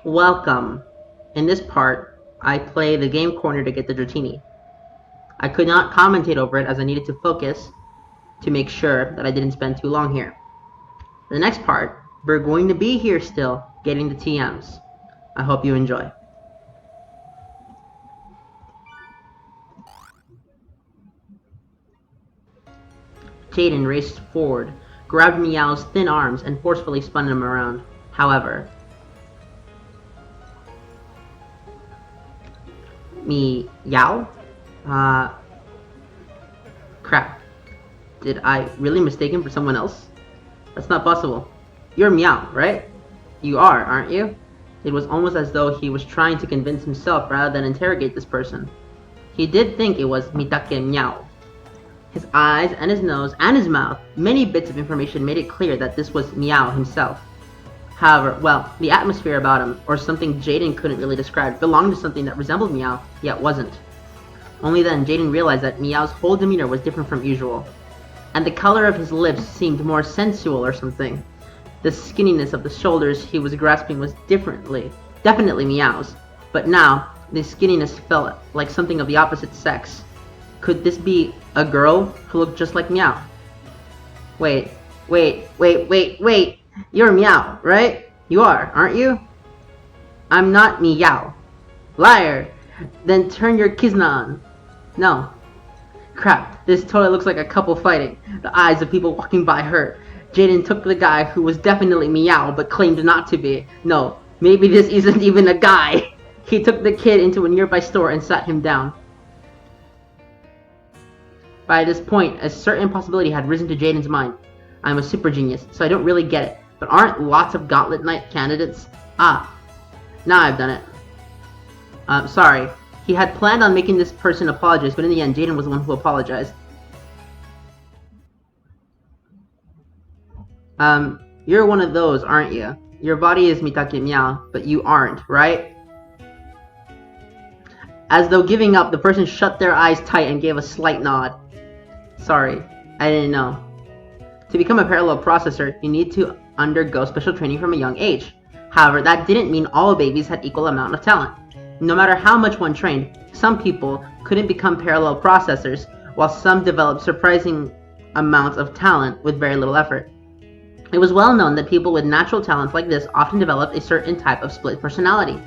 Welcome. In this part, I play the game corner to get the Dratini. I could not commentate over it as I needed to focus to make sure that I didn't spend too long here. The next part, we're going to be here still, getting the TMs. I hope you enjoy. Jaden raced forward, grabbed Meow's thin arms, and forcefully spun him around. However, Meow? Crap. Did I really mistake him for someone else? That's not possible. You're Meow, right? You are, aren't you? It was almost as though he was trying to convince himself rather than interrogate this person. He did think it was Mitake Meow. His eyes and his nose and his mouth, many bits of information made it clear that this was Meow himself. However, well, the atmosphere about him, or something Jaden couldn't really describe, belonged to something that resembled Meow, yet wasn't. Only then Jaden realized that Meow's whole demeanor was different from usual. And the color of his lips seemed more sensual or something. The skinniness of the shoulders he was grasping was definitely Meow's, but now the skinniness felt like something of the opposite sex. Could this be a girl who looked just like Meow? Wait. You're Meow, right? You are, aren't you? I'm not Meow. Liar! Then turn your kizna on. No. Crap, this totally looks like a couple fighting. The eyes of people walking by hurt. Jaden took the guy who was definitely Meow but claimed not to be. No, maybe this isn't even a guy. He took the kid into a nearby store and sat him down. By this point, a certain possibility had risen to Jaden's mind. I'm a super genius, so I don't really get it. But aren't lots of Gauntlet Knight candidates? Ah, now I've done it. Sorry. He had planned on making this person apologize, but in the end, Jaden was the one who apologized. You're one of those, aren't you? Your body is Mitake Meow, but you aren't, right? As though giving up, the person shut their eyes tight and gave a slight nod. Sorry, I didn't know. To become a parallel processor, you need to undergo special training from a young age. However, that didn't mean all babies had equal amount of talent. No matter how much one trained, some people couldn't become parallel processors, while some developed surprising amounts of talent with very little effort. It was well known that people with natural talents like this often developed a certain type of split personality.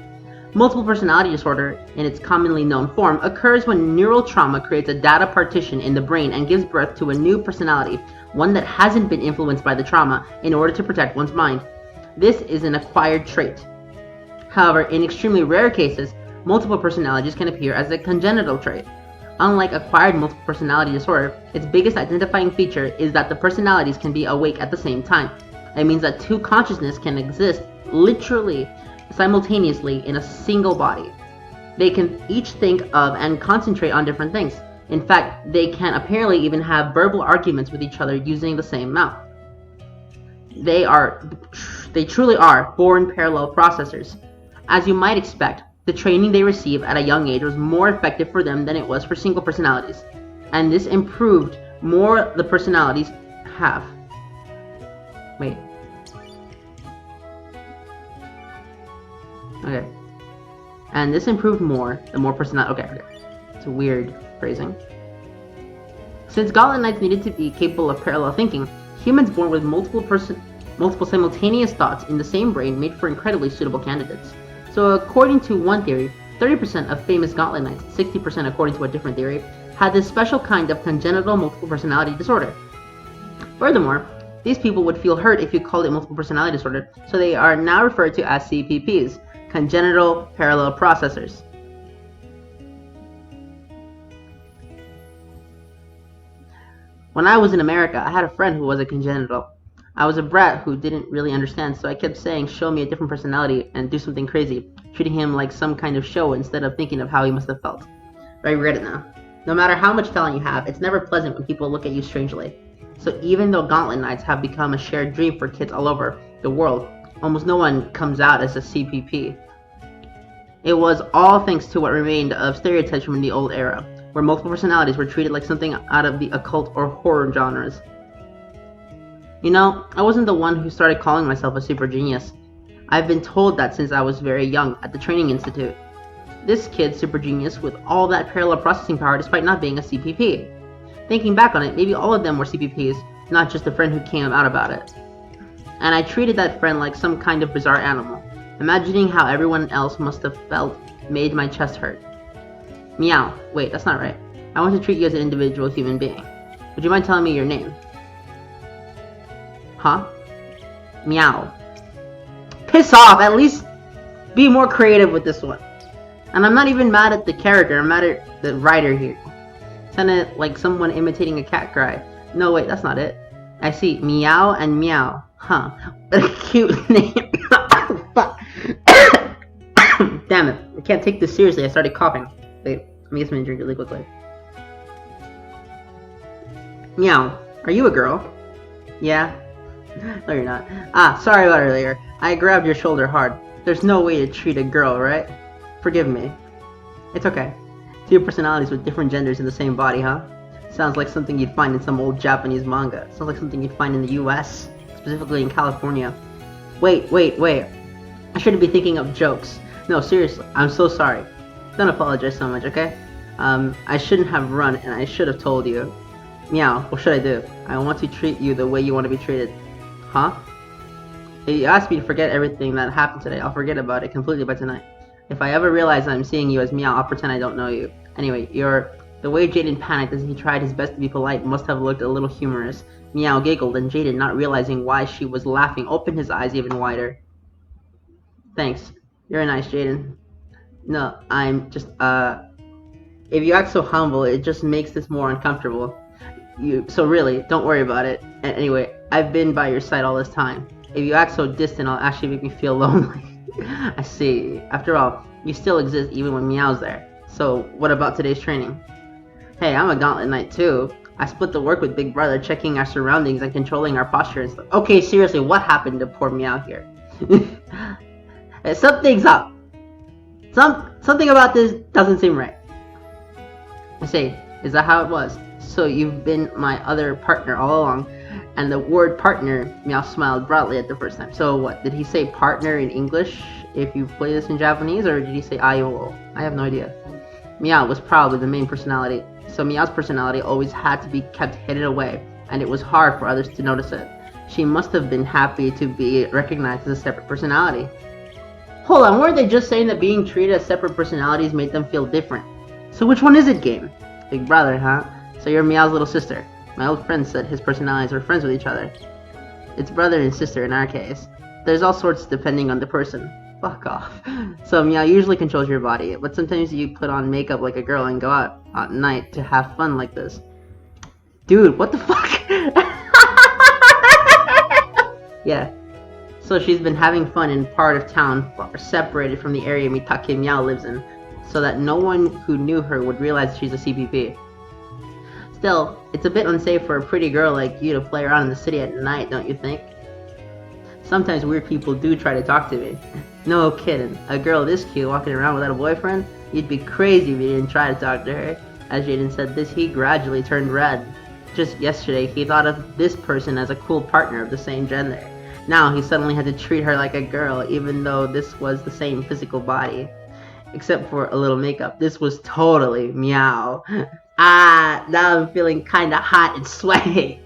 Multiple personality disorder, in its commonly known form, occurs when neural trauma creates a data partition in the brain and gives birth to a new personality, one that hasn't been influenced by the trauma, in order to protect one's mind. This is an acquired trait. However, in extremely rare cases, multiple personalities can appear as a congenital trait. Unlike acquired multiple personality disorder, its biggest identifying feature is that the personalities can be awake at the same time. It means that two consciousnesses can exist literally simultaneously in a single body. They can each think of and concentrate on different things. In fact, they can apparently even have verbal arguments with each other using the same mouth. They truly are born parallel processors. As you might expect, the training they receive at a young age was more effective for them than it was for single personalities, and this improved more the personalities have. Wait. Okay. And this improved more the more personality. Okay. It's a weird phrasing. Since Gauntlet Knights needed to be capable of parallel thinking, humans born with multiple simultaneous thoughts in the same brain made for incredibly suitable candidates. So according to one theory, 30% of famous Gauntlet Knights, 60% according to a different theory, had this special kind of congenital multiple personality disorder. Furthermore, these people would feel hurt if you called it multiple personality disorder, so they are now referred to as CPPs, congenital parallel processors. When I was in America, I had a friend who was a congenital. I was a brat who didn't really understand, so I kept saying, show me a different personality and do something crazy, treating him like some kind of show instead of thinking of how he must have felt. But I regret it now. No matter how much talent you have, it's never pleasant when people look at you strangely. So even though Gauntlet Knights have become a shared dream for kids all over the world, almost no one comes out as a CPP. It was all thanks to what remained of stereotypes from the old era, where multiple personalities were treated like something out of the occult or horror genres. You know, I wasn't the one who started calling myself a super genius. I've been told that since I was very young at the training institute. This kid's super genius with all that parallel processing power despite not being a CPP. Thinking back on it, maybe all of them were CPPs, not just a friend who came out about it. And I treated that friend like some kind of bizarre animal. Imagining how everyone else must have felt made my chest hurt. Meow. Wait, that's not right. I want to treat you as an individual human being. Would you mind telling me your name? Huh? Meow. Piss off! At least be more creative with this one. And I'm not even mad at the character, I'm mad at the writer here. Sounded like someone imitating a cat cry. No, wait, that's not it. I see meow and meow. Huh. What a cute name. Fuck. Damn it. I can't take this seriously. I started coughing. Wait, let me get something to drink really quickly. Meow. Are you a girl? Yeah. No, you're not. Ah, sorry about earlier. I grabbed your shoulder hard. There's no way to treat a girl, right? Forgive me. It's okay. Two personalities with different genders in the same body, huh? Sounds like something you'd find in some old Japanese manga. Sounds like something you'd find in the US, specifically in California. Wait. I shouldn't be thinking of jokes. No, seriously, I'm so sorry. Don't apologize so much, okay? I shouldn't have run, and I should have told you. Meow, what should I do? I want to treat you the way you want to be treated. Huh? If you ask me to forget everything that happened today, I'll forget about it completely by tonight. If I ever realize I'm seeing you as Meow, I'll pretend I don't know you. Anyway, the way Jaden panicked as he tried his best to be polite must have looked a little humorous. Meow giggled, and Jaden, not realizing why she was laughing, opened his eyes even wider. Thanks. You're nice, Jaden. No, I'm just, if you act so humble, it just makes this more uncomfortable. So really, don't worry about it. And anyway, I've been by your side all this time. If you act so distant, I'll actually make me feel lonely. I see. After all, you still exist even when Meow's there. So, what about today's training? Hey, I'm a gauntlet knight too. I split the work with Big Brother, checking our surroundings and controlling our posture and stuff. Okay, seriously, what happened to poor Meow here? Something's up. Something about this doesn't seem right. I say, is that how it was? So you've been my other partner all along. And the word partner, Meow smiled broadly at the first time. So what, did he say partner in English if you play this in Japanese, or did he say aiwo? I have no idea. Meow was probably the main personality, so Meow's personality always had to be kept hidden away, and it was hard for others to notice it. She must have been happy to be recognized as a separate personality. Hold on, weren't they just saying that being treated as separate personalities made them feel different? So which one is it, game? Big Brother, huh? So you're Meow's little sister. My old friend said his personalities are friends with each other. It's brother and sister in our case. There's all sorts depending on the person. Fuck off. So Meow usually controls your body, but sometimes you put on makeup like a girl and go out at night to have fun like this. Dude, what the fuck? Yeah. So she's been having fun in part of town far separated from the area Mitake Meow lives in, so that no one who knew her would realize she's a CPP. Still, it's a bit unsafe for a pretty girl like you to play around in the city at night, don't you think? Sometimes weird people do try to talk to me. No kidding, a girl this cute walking around without a boyfriend? You'd be crazy if you didn't try to talk to her. As Jaden said this, he gradually turned red. Just yesterday, he thought of this person as a cool partner of the same gender. Now he suddenly had to treat her like a girl, even though this was the same physical body. Except for a little makeup. This was totally Meow. Ah, now I'm feeling kinda hot and sweaty.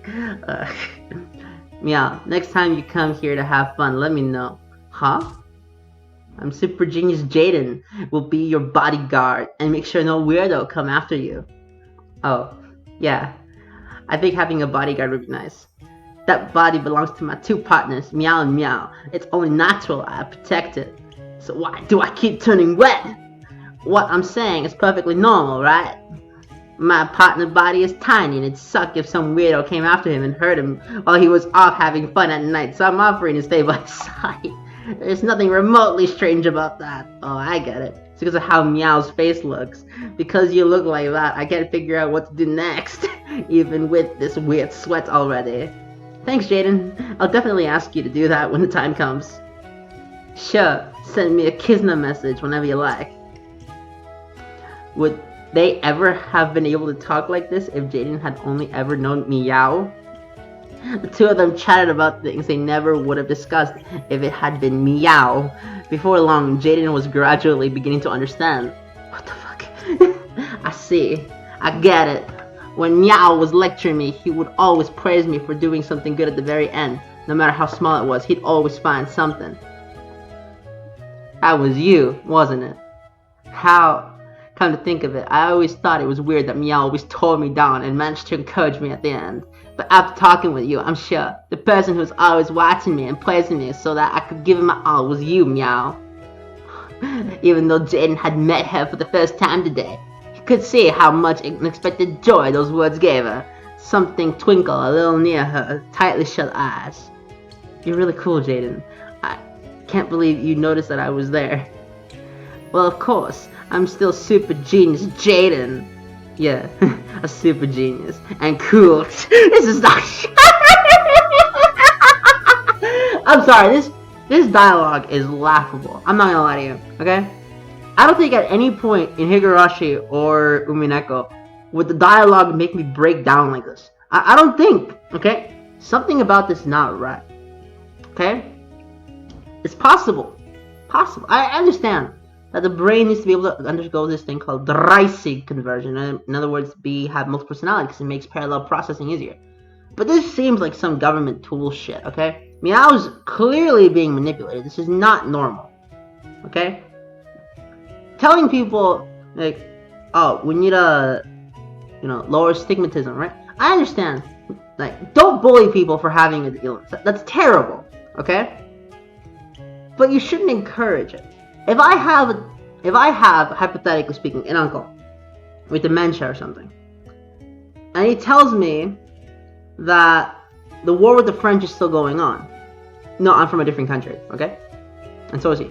Meow, next time you come here to have fun, let me know. Huh? I'm Super Genius Jaden. Will be your bodyguard and make sure no weirdo come after you. Oh, yeah. I think having a bodyguard would be nice. That body belongs to my two partners, Meow and Meow. It's only natural I protect it. So why do I keep turning red? What I'm saying is perfectly normal, right? My partner's body is tiny and it'd suck if some weirdo came after him and hurt him while he was off having fun at night, so I'm offering to stay by his side. There's nothing remotely strange about that. Oh, I get it. It's because of how Meow's face looks. Because you look like that, I can't figure out what to do next, even with this weird sweat already. Thanks, Jaden. I'll definitely ask you to do that when the time comes. Sure, send me a Kizna message whenever you like. Would they ever have been able to talk like this if Jaden had only ever known Meow? The two of them chatted about things they never would have discussed if it had been Meow. Before long, Jaden was gradually beginning to understand. What the fuck? I see. I get it. When Meow was lecturing me, he would always praise me for doing something good at the very end. No matter how small it was, he'd always find something. That was you, wasn't it? How? Come to think of it, I always thought it was weird that Meow always tore me down and managed to encourage me at the end. But after talking with you, I'm sure the person who was always watching me and praising me so that I could give him my all was you, Meow. Even though Jaden had met her for the first time today, he could see how much unexpected joy those words gave her. Something twinkled a little near her tightly shut eyes. You're really cool, Jaden. I can't believe you noticed that I was there. Well, of course, I'm still super genius Jaden. Yeah, a super genius. And cool. This is not I'm sorry, this dialogue is laughable. I'm not gonna lie to you, okay? I don't think at any point in Higurashi or Umineko would the dialogue make me break down like this. I don't think, okay? Something about this is not right. Okay? It's possible. I understand that the brain needs to be able to undergo this thing called Dratini conversion. In other words, have multiple personalities because it makes parallel processing easier. But this seems like some government tool shit, okay? Meow's clearly being manipulated. This is not normal. Okay? Telling people, like, oh, we need a, lower stigmatism, right? I understand. Like, don't bully people for having an illness. That's terrible, okay? But you shouldn't encourage it. If I have, hypothetically speaking, an uncle with dementia or something, and he tells me that the war with the French is still going on. No, I'm from a different country, okay? And so is he.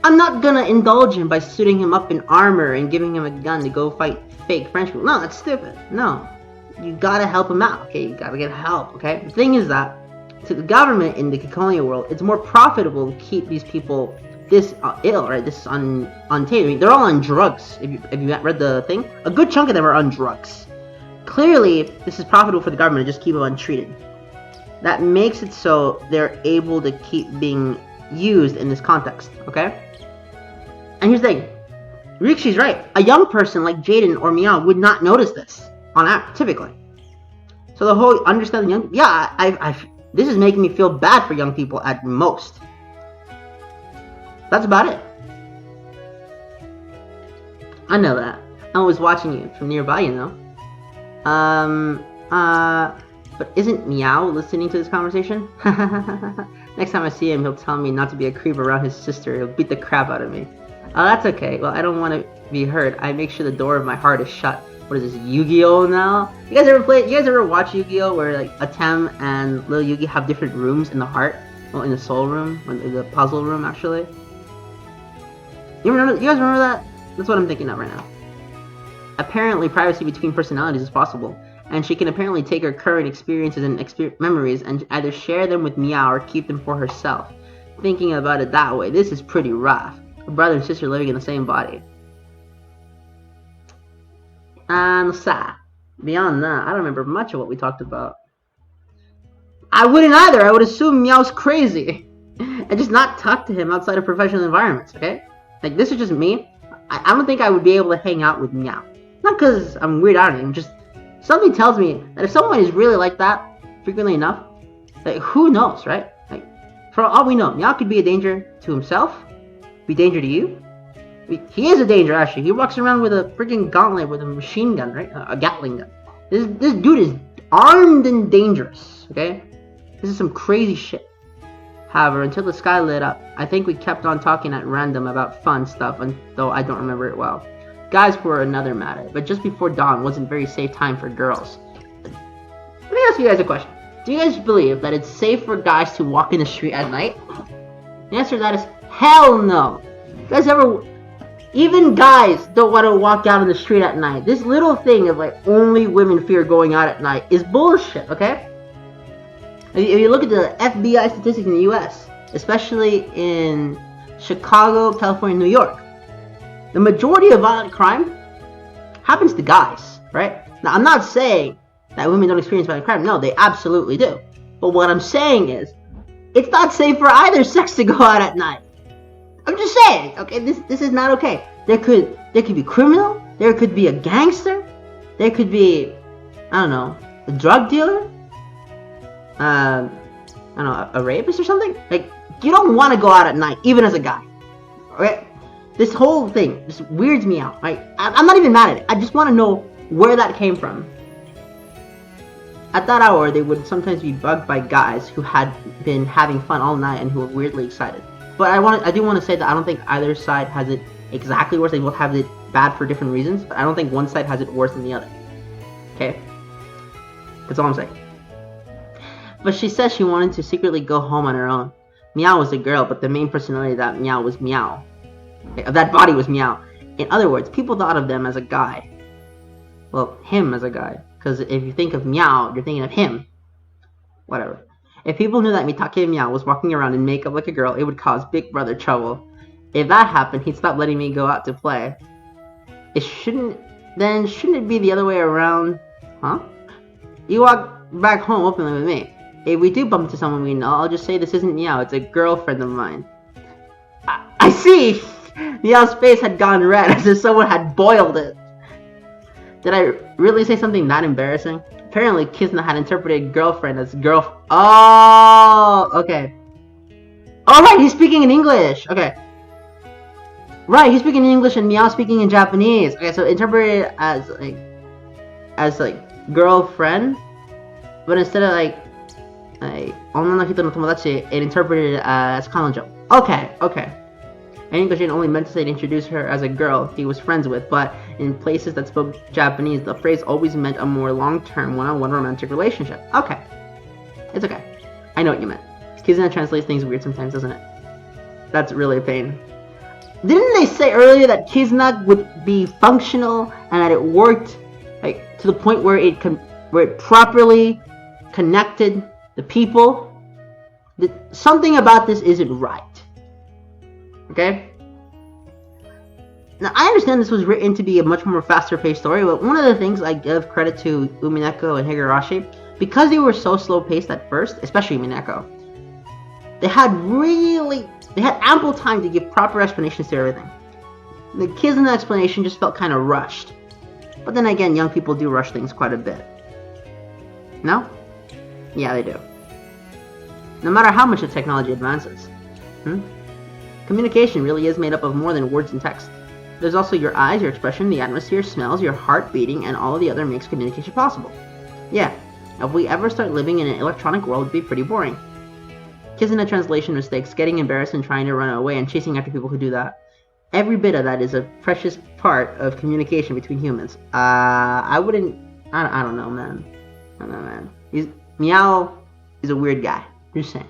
I'm not gonna indulge him by suiting him up in armor and giving him a gun to go fight fake French people. No, that's stupid. No. You gotta help him out, okay? You gotta get help, okay? The thing is that, to the government in the colonial world, it's more profitable to keep these people this ill, right? This untamed. I mean, they're all on drugs. If you read the thing, a good chunk of them are on drugs. Clearly, this is profitable for the government to just keep them untreated. That makes it so they're able to keep being used in this context, okay? And here's the thing. Rikshi's right. A young person like Jaden or Meow would not notice this on app, typically. So the whole understanding young... Yeah, this is making me feel bad for young people at most. That's about it. I know that. I was watching you from nearby, you know. But isn't Meow listening to this conversation? Next time I see him, he'll tell me not to be a creep around his sister. He'll beat the crap out of me. Oh, that's okay. Well, I don't want to be hurt. I make sure the door of my heart is shut. What is this, Yu-Gi-Oh now? You guys ever watch Yu-Gi-Oh where like Atem and Lil Yugi have different rooms in the heart? Well, in the soul room, or in the puzzle room, actually. You guys remember that? That's what I'm thinking of right now. Apparently, privacy between personalities is possible, and she can apparently take her current experiences and memories and either share them with Meow or keep them for herself. Thinking about it that way, this is pretty rough. A brother and sister living in the same body. And sad. Beyond that, I don't remember much of what we talked about. I wouldn't either. I would assume Meow's crazy and just not talk to him outside of professional environments, okay? Like, this is just me. I don't think I would be able to hang out with Meow. Not because I'm weird out of him, just something tells me that if someone is really like that frequently enough, like, who knows, right? Like, for all we know, Meow could be a danger to himself, be a danger to you. He is a danger, actually. He walks around with a freaking gauntlet with a machine gun, right? A Gatling gun. This dude is armed and dangerous, okay? This is some crazy shit. However, until the sky lit up, I think we kept on talking at random about fun stuff, though I don't remember it well. Guys were another matter, but just before dawn wasn't very safe time for girls. Let me ask you guys a question. Do you guys believe that it's safe for guys to walk in the street at night? The answer to that is hell no. You guys ever... Even guys don't want to walk out in the street at night. This little thing of like only women fear going out at night is bullshit, okay? If you look at the FBI statistics in the US, especially in Chicago, California, New York, the majority of violent crime happens to guys, right? Now, I'm not saying that women don't experience violent crime. No, they absolutely do. But what I'm saying is, it's not safe for either sex to go out at night. I'm just saying, okay, this is not okay. There could be a criminal, there could be a gangster, there could be, I don't know, a drug dealer, I don't know, a rapist or something. Like, you don't want to go out at night, even as a guy. Okay? This whole thing just weirds me out. Right? I'm not even mad at it. I just want to know where that came from. At that hour, they would sometimes be bugged by guys who had been having fun all night and who were weirdly excited. But I do want to say that I don't think either side has it exactly worse. They both have it bad for different reasons, but I don't think one side has it worse than the other. Okay? That's all I'm saying. But she says she wanted to secretly go home on her own. Meow was a girl, but the main personality of that Meow was Meow. That body was Meow. In other words, people thought of them as a guy. Well, him as a guy. Because if you think of Meow, you're thinking of him. Whatever. If people knew that Mitake Meow was walking around in makeup like a girl, it would cause Big Brother trouble. If that happened, he'd stop letting me go out to play. Shouldn't it be the other way around? Huh? You walk back home openly with me. If we do bump into someone we know, I'll just say this isn't Meow, it's a girlfriend of mine. I see! Meow's face had gone red as if someone had boiled it. Did I really say something that embarrassing? Apparently, Kizna had interpreted girlfriend as Oh, okay. Oh, right, he's speaking in English. Okay. Right, he's speaking in English and Meow speaking in Japanese. Okay, so interpreted as girlfriend, but instead of like 女の人の友達, it interpreted as 彼女. Okay. In English, it only meant to say to introduce her as a girl he was friends with, but in places that spoke Japanese, the phrase always meant a more long-term, one-on-one romantic relationship. Okay. It's okay. I know what you meant. Kizuna translates things weird sometimes, doesn't it? That's really a pain. Didn't they say earlier that Kizuna would be functional and that it worked like to the point where it properly connected the people? Something about this isn't right. Okay? Now, I understand this was written to be a much more faster-paced story, but one of the things I give credit to Umineko and Higurashi, because they were so slow-paced at first, especially Umineko, they had ample time to give proper explanations to everything. The Kizuna explanation just felt kind of rushed. But then again, young people do rush things quite a bit. No? Yeah, they do. No matter how much the technology advances. Communication really is made up of more than words and text. There's also your eyes, your expression, the atmosphere, smells, your heart beating, and all of the other makes communication possible. Yeah, if we ever start living in an electronic world, it'd be pretty boring. Kizuna translation mistakes, getting embarrassed and trying to run away, and chasing after people who do that. Every bit of that is a precious part of communication between humans. I don't know, man. I don't know, man. Meow is a weird guy. Just saying.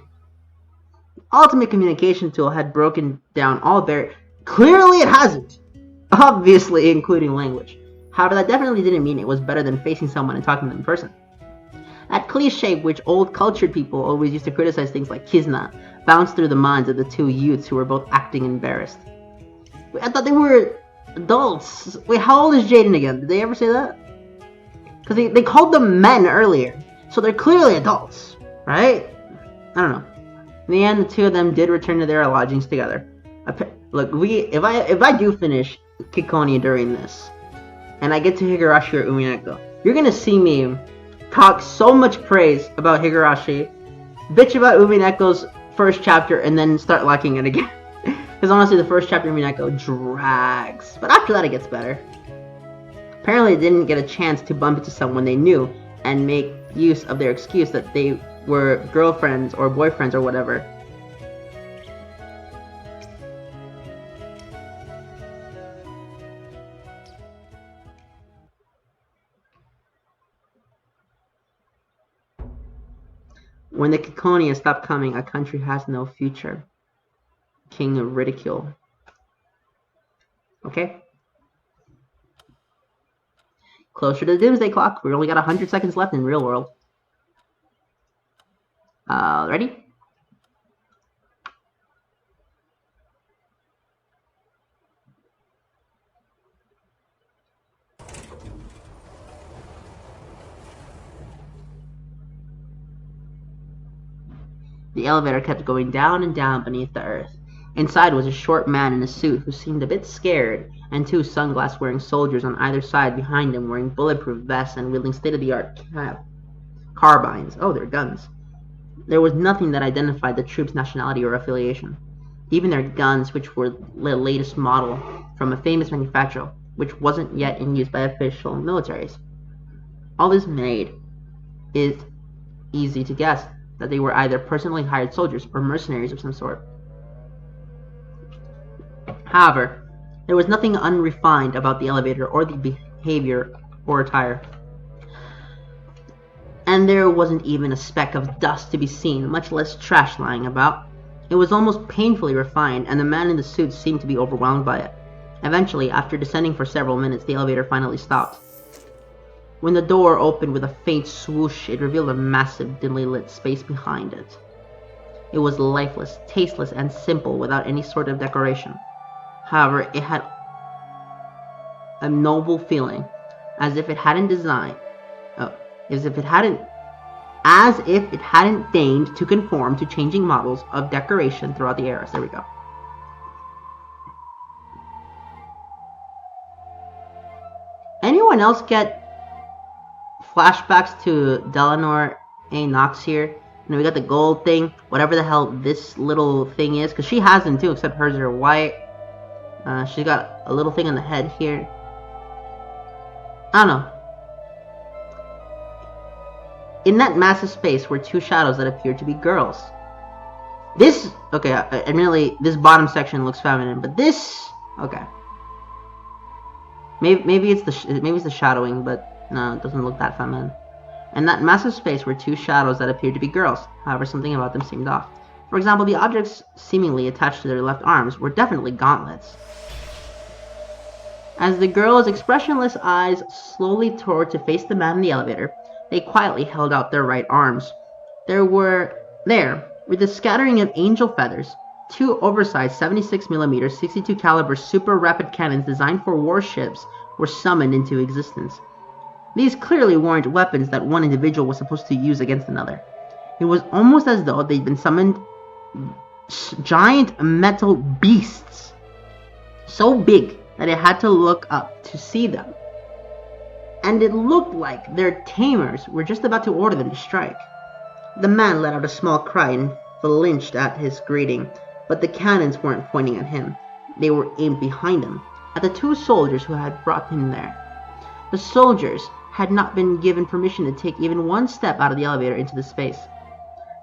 Ultimate communication tool had broken down all barriers. Clearly it hasn't. Obviously, including language. However, that definitely didn't mean it was better than facing someone and talking to them in person. That cliche which old cultured people always used to criticize things like Kizna bounced through the minds of the two youths who were both acting embarrassed. Wait, I thought they were adults. Wait, how old is Jaden again? Did they ever say that? Because they called them men earlier. So they're clearly adults, right? I don't know. In the end, the two of them did return to their lodgings together. Look, if I do finish Kikoni during this, and I get to Higurashi or Umineko, you're gonna see me talk so much praise about Higurashi, bitch about Umineko's first chapter, and then start liking it again. Because honestly, the first chapter of Umineko drags. But after that, it gets better. Apparently, they didn't get a chance to bump into someone they knew and make use of their excuse that they were girlfriends or boyfriends or whatever. When the Kikonia stop coming, a country has no future. King of ridicule. Okay? Closer to the doomsday clock. We only got 100 seconds left in real world. Ready? The elevator kept going down and down beneath the earth. Inside was a short man in a suit who seemed a bit scared, and two sunglass-wearing soldiers on either side behind him wearing bulletproof vests and wielding state-of-the-art carbines. Oh, they're guns. There was nothing that identified the troops' nationality or affiliation. Even their guns, which were the latest model from a famous manufacturer, which wasn't yet in use by official militaries. All this made it easy to guess that they were either personally hired soldiers or mercenaries of some sort. However, there was nothing unrefined about the elevator or the behavior or attire. And there wasn't even a speck of dust to be seen, much less trash lying about. It was almost painfully refined, and the man in the suit seemed to be overwhelmed by it. Eventually, after descending for several minutes, the elevator finally stopped. When the door opened with a faint swoosh, it revealed a massive, dimly lit space behind it. It was lifeless, tasteless, and simple, without any sort of decoration. However, it had a noble feeling, as if it hadn't deigned to conform to changing models of decoration throughout the eras. There we go. Anyone else get flashbacks to Delanor A. Knox here? We got the gold thing, whatever the hell this little thing is, because she has them too, except hers are white. She's got a little thing on the head here. I don't know. In that massive space were two shadows that appeared to be girls. Admittedly, this bottom section looks feminine, but this, okay. Maybe it's the shadowing, but no, it doesn't look that feminine. In that massive space were two shadows that appeared to be girls. However, something about them seemed off. For example, the objects seemingly attached to their left arms were definitely gauntlets. As the girls' expressionless eyes slowly turned to face the man in the elevator, they quietly held out their right arms. There, with a scattering of angel feathers, two oversized 76mm 62 caliber super rapid cannons designed for warships were summoned into existence. These clearly weren't weapons that one individual was supposed to use against another. It was almost as though they'd been summoned giant metal beasts, so big that it had to look up to see them. And it looked like their tamers were just about to order them to strike. The man let out a small cry and flinched at his greeting, but the cannons weren't pointing at him. They were aimed behind him, at the two soldiers who had brought him there. The soldiers had not been given permission to take even one step out of the elevator into the space.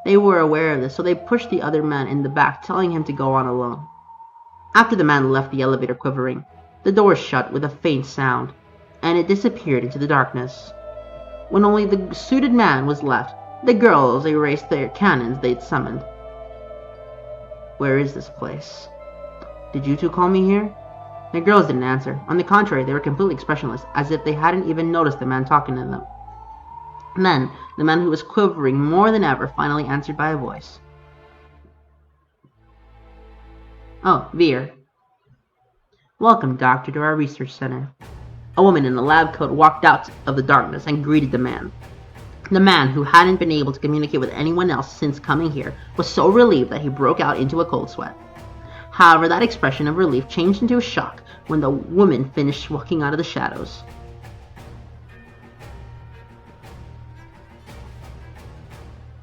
They were aware of this, so they pushed the other man in the back, telling him to go on alone. After the man left the elevator quivering, the door shut with a faint sound, and it disappeared into the darkness. When only the suited man was left, the girls erased their cannons they'd summoned. Where is this place? Did you two call me here? The girls didn't answer. On the contrary, they were completely expressionless, as if they hadn't even noticed the man talking to them. Then, the man who was quivering more than ever finally answered by a voice. Oh, Veer. Welcome, Doctor, to our research center. A woman in a lab coat walked out of the darkness and greeted the man. The man, who hadn't been able to communicate with anyone else since coming here, was so relieved that he broke out into a cold sweat. However, that expression of relief changed into a shock when the woman finished walking out of the shadows.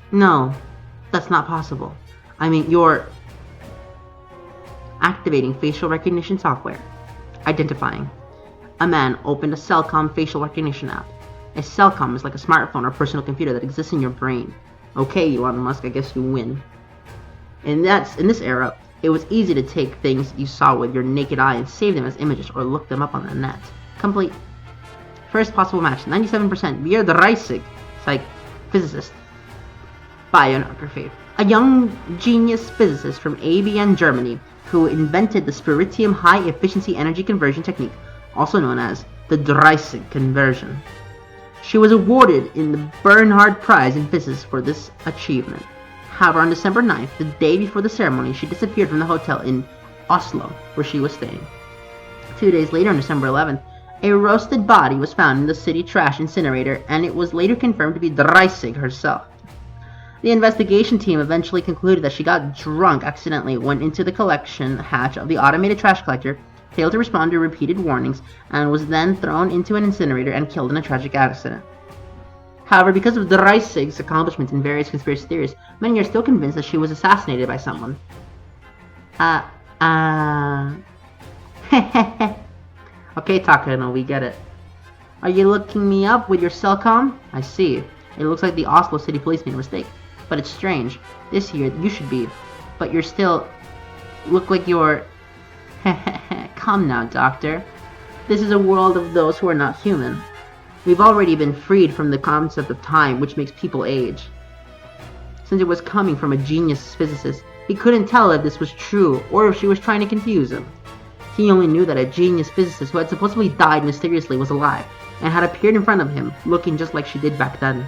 No, that's not possible. I mean, you're activating facial recognition software. Identifying. A man opened a Cellcom facial recognition app. A Cellcom is like a smartphone or personal computer that exists in your brain. Okay, Elon Musk, I guess you win. In this era, it was easy to take things you saw with your naked eye and save them as images or look them up on the net. Complete. First possible match, 97%. Veer Dreisig, physicist. Biography. A young genius physicist from ABN, Germany, who invented the spiritium high-efficiency energy conversion technique, also known as the Dreisig conversion. She was awarded in the Bernhard Prize in Physics for this achievement. However, on December 9th, the day before the ceremony, she disappeared from the hotel in Oslo, where she was staying. 2 days later, on December 11th, a roasted body was found in the city trash incinerator, and it was later confirmed to be Dreisig herself. The investigation team eventually concluded that she got drunk accidentally, went into the collection hatch of the automated trash collector, failed to respond to repeated warnings, and was then thrown into an incinerator and killed in a tragic accident. However, because of Dreisig's accomplishments in various conspiracy theories, many are still convinced that she was assassinated by someone. Okay, Takano, we get it. Are you looking me up with your cellcom? I see. It looks like the Oslo City Police made a mistake. But it's strange. This year, you should be. But you're still... look like you're... Come now, Doctor. This is a world of those who are not human. We've already been freed from the concept of time, which makes people age. Since it was coming from a genius physicist, he couldn't tell if this was true or if she was trying to confuse him. He only knew that a genius physicist who had supposedly died mysteriously was alive, and had appeared in front of him, looking just like she did back then.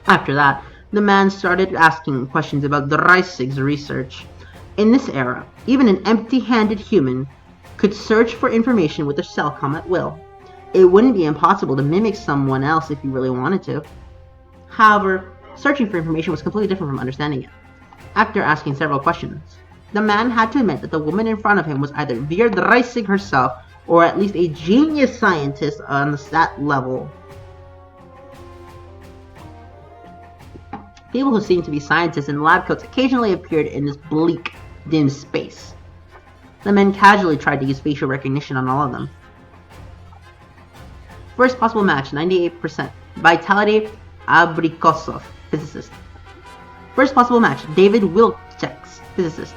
After that, the man started asking questions about Dreisig's research. In this era, even an empty-handed human could search for information with a cellcom at will. It wouldn't be impossible to mimic someone else if you really wanted to. However, searching for information was completely different from understanding it. After asking several questions, the man had to admit that the woman in front of him was either Vera Dreisig herself, or at least a genius scientist on that level. People who seemed to be scientists in lab coats occasionally appeared in this bleak, dim space. The men casually tried to use facial recognition on all of them. First possible match, 98%. Vitality Abrikosov, physicist. First possible match, David Wilczek, physicist.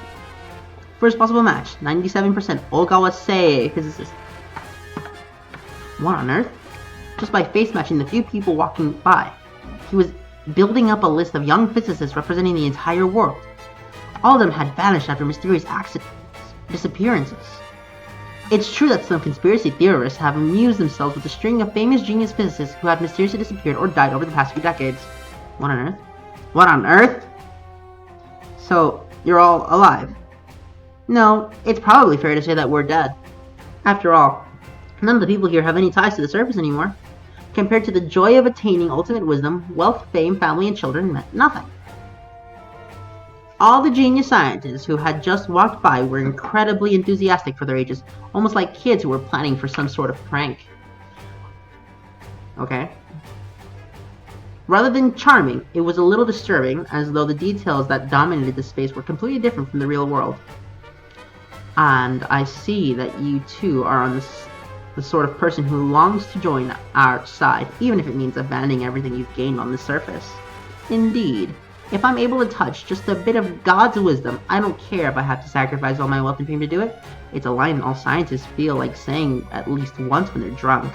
First possible match, 97%. Olga Wasei, physicist. What on earth? Just by face matching the few people walking by, he was building up a list of young physicists representing the entire world. All of them had vanished after mysterious accidents, disappearances. It's true that some conspiracy theorists have amused themselves with a string of famous genius physicists who have mysteriously disappeared or died over the past few decades. What on earth? What on earth? So, you're all alive? No, it's probably fair to say that we're dead. After all, none of the people here have any ties to the surface anymore. Compared to the joy of attaining ultimate wisdom, wealth, fame, family, and children meant nothing. All the genius scientists who had just walked by were incredibly enthusiastic for their ages, almost like kids who were planning for some sort of prank. Okay. Rather than charming, it was a little disturbing, as though the details that dominated the space were completely different from the real world. And I see that you too are on the sort of person who longs to join our side, even if it means abandoning everything you've gained on the surface. Indeed. If I'm able to touch just a bit of God's wisdom, I don't care if I have to sacrifice all my wealth and fame to do it. It's a line all scientists feel like saying at least once when they're drunk.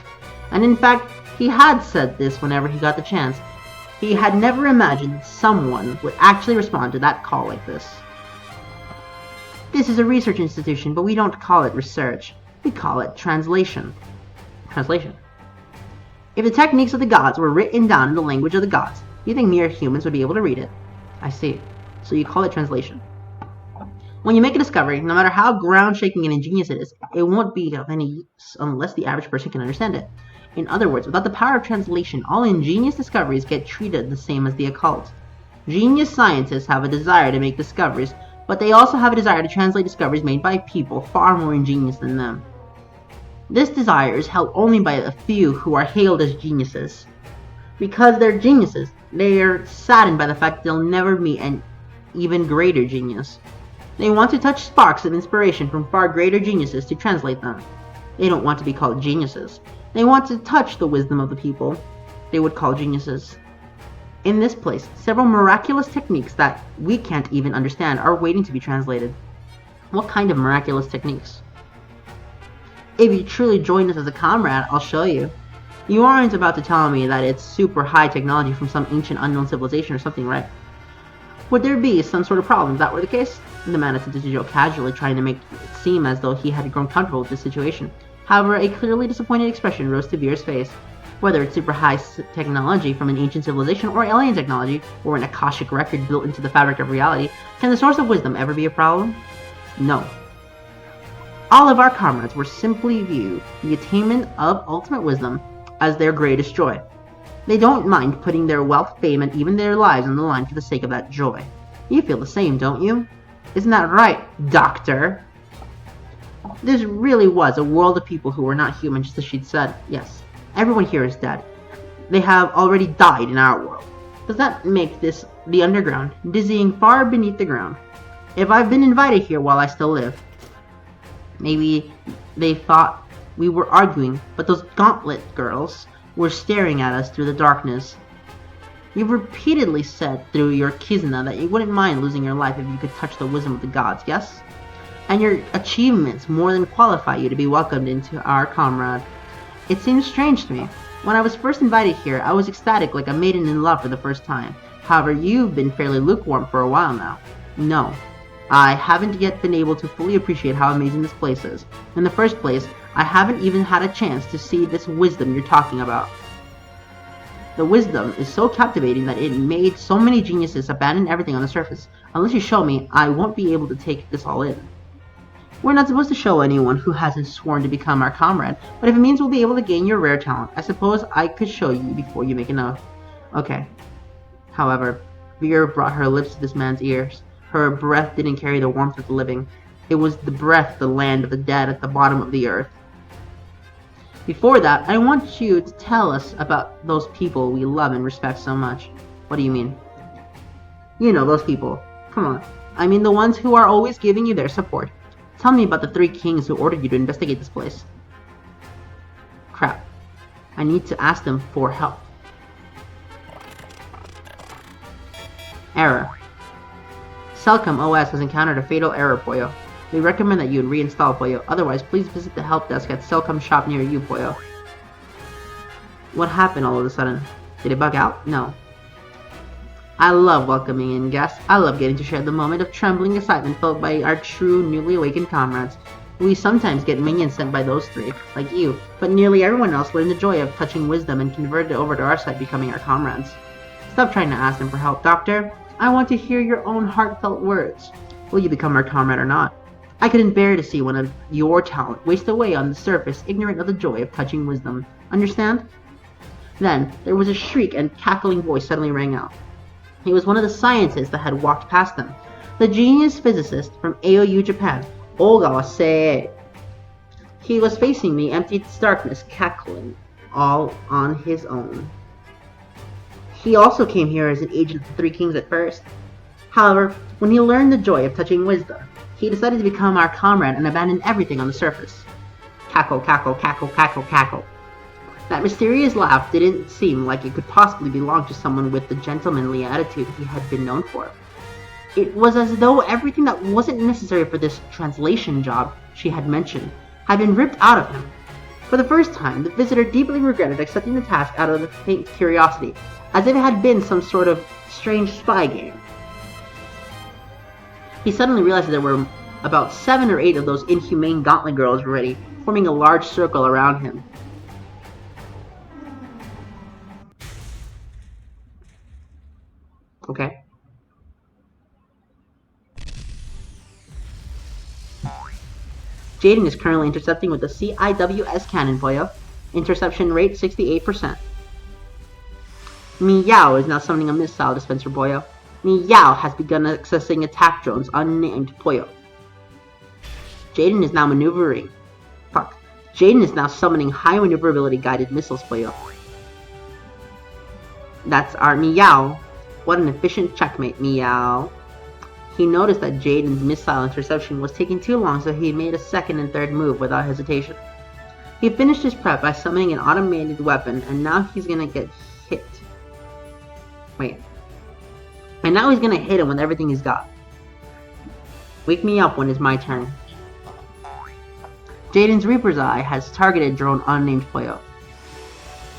And in fact, he had said this whenever he got the chance. He had never imagined someone would actually respond to that call like this. This is a research institution, but we don't call it research. We call it translation. Translation. If the techniques of the gods were written down in the language of the gods, do you think mere humans would be able to read it? I see. So you call it translation. When you make a discovery, no matter how ground-shaking and ingenious it is, it won't be of any use unless the average person can understand it. In other words, without the power of translation, all ingenious discoveries get treated the same as the occult. Genius scientists have a desire to make discoveries, but they also have a desire to translate discoveries made by people far more ingenious than them. This desire is held only by a few who are hailed as geniuses. Because they're geniuses, they are saddened by the fact that they'll never meet an even greater genius. They want to touch sparks of inspiration from far greater geniuses to translate them. They don't want to be called geniuses. They want to touch the wisdom of the people they would call geniuses. In this place, several miraculous techniques that we can't even understand are waiting to be translated. What kind of miraculous techniques? If you truly join us as a comrade, I'll show you. You aren't about to tell me that it's super high technology from some ancient unknown civilization or something, right? Would there be some sort of problem if that were the case? The man attempted to joke casually, trying to make it seem as though he had grown comfortable with the situation. However, a clearly disappointed expression rose to Vera's face. Whether it's super high technology from an ancient civilization or alien technology, or an Akashic record built into the fabric of reality, can the source of wisdom ever be a problem? No. All of our comrades were simply view the attainment of ultimate wisdom as their greatest joy. They don't mind putting their wealth, fame, and even their lives on the line for the sake of that joy. You feel the same, don't you? Isn't that right, Doctor? This really was a world of people who were not human, just as she'd said. Yes, everyone here is dead. They have already died in our world. Does that make this the underground, dizzying far beneath the ground? If I've been invited here while I still live, maybe they thought we were arguing, but those gauntlet girls were staring at us through the darkness. You've repeatedly said through your Kizna that you wouldn't mind losing your life if you could touch the wisdom of the gods, yes? And your achievements more than qualify you to be welcomed into our comrade. It seems strange to me. When I was first invited here, I was ecstatic like a maiden in love for the first time. However, you've been fairly lukewarm for a while now. No, I haven't yet been able to fully appreciate how amazing this place is. In the first place, I haven't even had a chance to see this wisdom you're talking about. The wisdom is so captivating that it made so many geniuses abandon everything on the surface. Unless you show me, I won't be able to take this all in. We're not supposed to show anyone who hasn't sworn to become our comrade, but if it means we'll be able to gain your rare talent, I suppose I could show you before you make an oath. Okay. However, Vera brought her lips to this man's ears. Her breath didn't carry the warmth of the living. It was the breath of the land of the dead at the bottom of the earth. Before that, I want you to tell us about those people we love and respect so much. What do you mean? You know, those people. Come on. I mean the ones who are always giving you their support. Tell me about the 3 kings who ordered you to investigate this place. Crap. I need to ask them for help. Error. Cellcom OS has encountered a fatal error, Pollo. We recommend that you reinstall, Pollo. Otherwise, please visit the help desk at Cellcom shop near you, Pollo. What happened all of a sudden? Did it bug out? No. I love welcoming in guests. I love getting to share the moment of trembling excitement felt by our true, newly awakened comrades. We sometimes get minions sent by those 3, like you, but nearly everyone else learned the joy of touching wisdom and converted over to our side, becoming our comrades. Stop trying to ask them for help, Doctor. I want to hear your own heartfelt words. Will you become our comrade or not? I couldn't bear to see one of your talent waste away on the surface, ignorant of the joy of touching wisdom. Understand? Then, there was a shriek and cackling voice suddenly rang out. He was one of the scientists that had walked past them. The genius physicist from AOU Japan, Ogawa Sei. He was facing the empty darkness, cackling, all on his own. He also came here as an agent of the 3 kings at first. However, when he learned the joy of touching wisdom, he decided to become our comrade and abandon everything on the surface. Cackle, cackle, cackle, cackle, cackle. That mysterious laugh didn't seem like it could possibly belong to someone with the gentlemanly attitude he had been known for. It was as though everything that wasn't necessary for this translation job she had mentioned had been ripped out of him. For the first time, the visitor deeply regretted accepting the task out of the faint curiosity, as if it had been some sort of strange spy game. He suddenly realized that there were about 7 or 8 of those inhumane gauntlet girls already, forming a large circle around him. Okay. Jaden is currently intercepting with the CIWS cannon, Pollo. Interception rate 68%. Meow is now summoning a missile dispenser, Pollo. Meow has begun accessing attack drones unnamed, Pollo. Jaden is now maneuvering. Jaden is now summoning high maneuverability guided missiles, Pollo. That's our Meow. What an efficient checkmate, Meow. He noticed that Jaden's missile interception was taking too long, so he made a second and third move without hesitation. He finished his prep by summoning an automated weapon, and now he's gonna get hit. Wait. And now he's gonna hit him with everything he's got. Wake me up when it's my turn. Jaden's Reaper's Eye has targeted drone unnamed Pollo.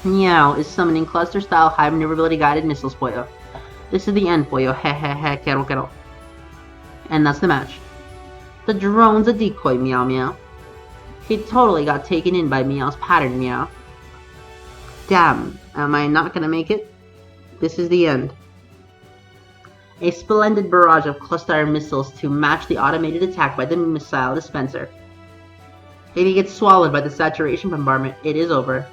Meow is summoning cluster-style high maneuverability guided missiles, Pollo. This is the end, Pollo. Heh heh heh, kero kero. And that's the match. The drone's a decoy, Meow Meow. He totally got taken in by Meow's pattern, Meow. Damn, am I not gonna make it? This is the end. A splendid barrage of cluster missiles to match the automated attack by the missile dispenser. If he gets swallowed by the saturation bombardment, it is over.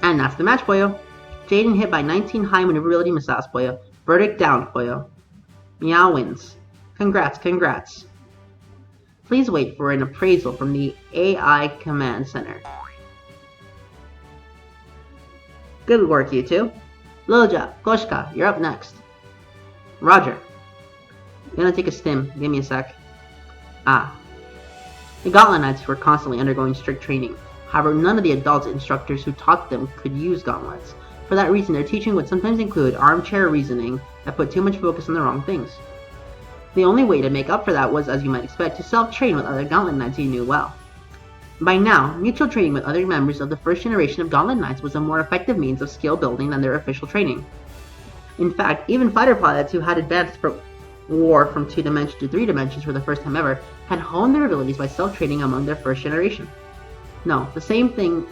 And that's the match, Pollo. Jaden hit by 19 high maneuverability missiles, Pollo. Verdict down, Pollo. Meow wins. Congrats. Please wait for an appraisal from the AI Command Center. Good work, you two. Loja, Koshka, you're up next. Roger. I'm gonna take a stim. Give me a sec. The Gauntlet Knights were constantly undergoing strict training. However, none of the adult instructors who taught them could use gauntlets. For that reason, their teaching would sometimes include armchair reasoning that put too much focus on the wrong things. The only way to make up for that was, as you might expect, to self-train with other Gauntlet Knights you knew well. By now, mutual training with other members of the first generation of Gauntlet Knights was a more effective means of skill building than their official training. In fact, even fighter pilots who had advanced from war from 2 dimensions to 3 dimensions for the first time ever had honed their abilities by self-training among their first generation. No, the same thing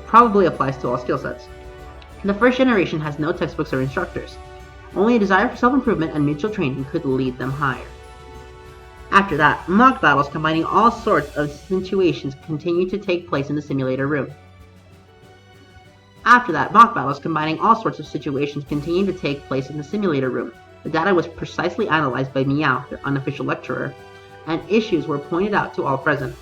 probably applies to all skill sets. The first generation has no textbooks or instructors. Only a desire for self-improvement and mutual training could lead them higher. After that, mock battles combining all sorts of situations continued to take place in the simulator room. The data was precisely analyzed by Meow, their unofficial lecturer, and issues were pointed out to all present.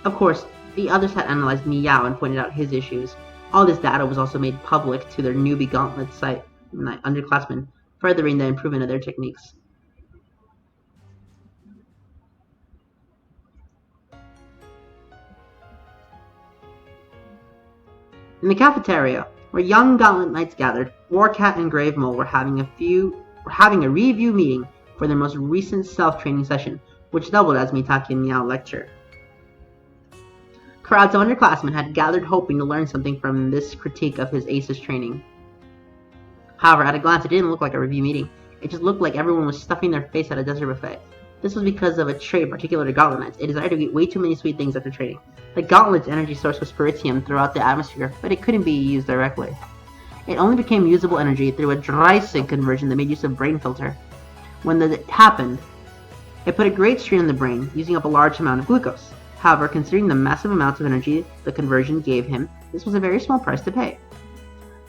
Of course, the others had analyzed Meow and pointed out his issues. All this data was also made public to their newbie Gauntlet site underclassmen, furthering the improvement of their techniques. In the cafeteria, where young Gauntlet Knights gathered, Warcat and Grave Mole were having a review meeting for their most recent self-training session, which doubled as Mitaki and Meow lecture. Crowds of underclassmen had gathered hoping to learn something from this critique of his ACES training. However, at a glance, it didn't look like a review meeting. It just looked like everyone was stuffing their face at a desert buffet. This was because of a trait particular to Gauntlet Knights, a desire to eat way too many sweet things after training. The Gauntlet's energy source was spiritium throughout the atmosphere, but it couldn't be used directly. It only became usable energy through a dry sig conversion that made use of brain filter. When that happened, it put a great strain on the brain, using up a large amount of glucose. However, considering the massive amounts of energy the conversion gave him, this was a very small price to pay.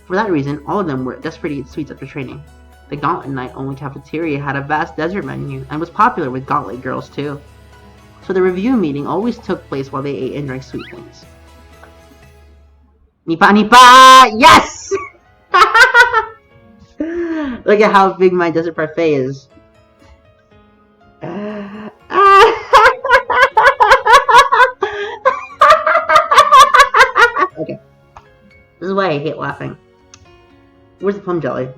For that reason, all of them were desperate to eat sweets after training. The Gauntlet Knight-only cafeteria had a vast desert menu, and was popular with Gauntlet girls too. So the review meeting always took place while they ate and drank sweet things. Nipa Nipa! Yes! Look at how big my desert parfait is. Okay. This is why I hate laughing. Where's the plum jelly?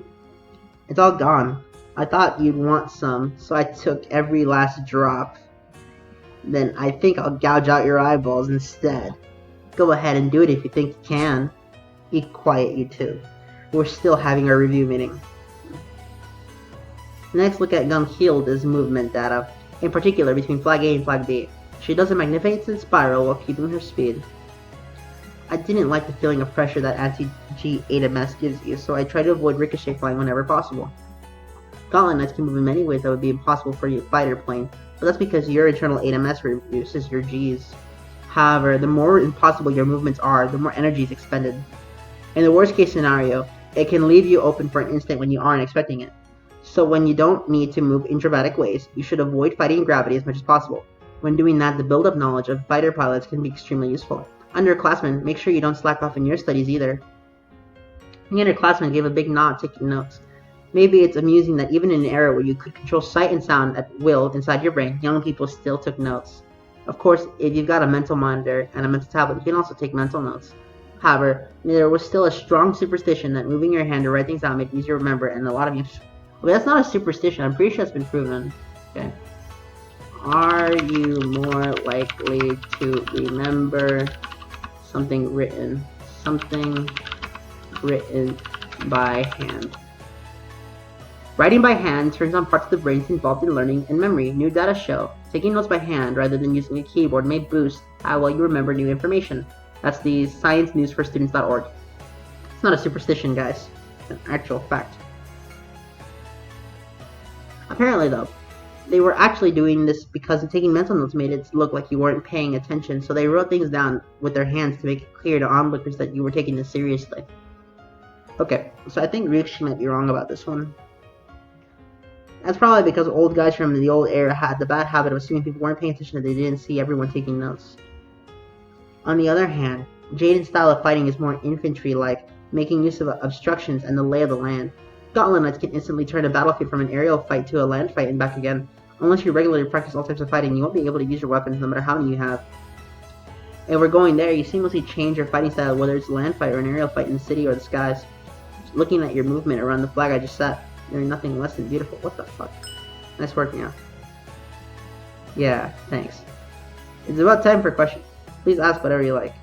It's all gone. I thought you'd want some, so I took every last drop. Then I think I'll gouge out your eyeballs instead. Go ahead and do it if you think you can. Be quiet, you two. We're still having our review meeting. Next, look at Gunkhilda's movement data, in particular between Flag A and Flag B. She does a magnificent spiral while keeping her speed. I didn't like the feeling of pressure that anti-G ADMS gives you, so I try to avoid ricochet flying whenever possible. Gauntlet Knights can move in many ways that would be impossible for your fighter plane, but that's because your internal ADMS reduces your Gs. However, the more impossible your movements are, the more energy is expended. In the worst case scenario, it can leave you open for an instant when you aren't expecting it. So when you don't need to move in dramatic ways, you should avoid fighting gravity as much as possible. When doing that, the build-up knowledge of fighter pilots can be extremely useful. Underclassmen, make sure you don't slack off in your studies either. The underclassmen gave a big nod, taking notes. Maybe it's amusing that even in an era where you could control sight and sound at will inside your brain, young people still took notes. Of course, if you've got a mental monitor and a mental tablet, you can also take mental notes. However, there was still a strong superstition that moving your hand to write things out made it easier to remember, and a lot of you... Well, that's not a superstition, I'm pretty sure that's been proven. Okay. Are you more likely to remember something written by hand? Writing by hand turns on parts of the brains involved in learning and memory. New data show taking notes by hand rather than using a keyboard may boost how well you remember new information. That's the sciencenewsforstudents.org. It's not a superstition, guys. It's an actual fact. Apparently, though, they were actually doing this because taking mental notes made it look like you weren't paying attention, so they wrote things down with their hands to make it clear to onlookers that you were taking this seriously. Okay, so I think Ryushi might be wrong about this one. That's probably because old guys from the old era had the bad habit of assuming people weren't paying attention that they didn't see everyone taking notes. On the other hand, Jaden's style of fighting is more infantry-like, making use of obstructions and the lay of the land. Gauntlet Knights can instantly turn a battlefield from an aerial fight to a land fight and back again. Unless you regularly practice all types of fighting, you won't be able to use your weapons no matter how many you have. If we're going there, you seamlessly change your fighting style, whether it's a land fight or an aerial fight in the city or the skies. Just looking at your movement around the flag I just set, you're nothing less than beautiful. What the fuck? Nice work, Mia. Yeah, thanks. It's about time for questions. Please ask whatever you like.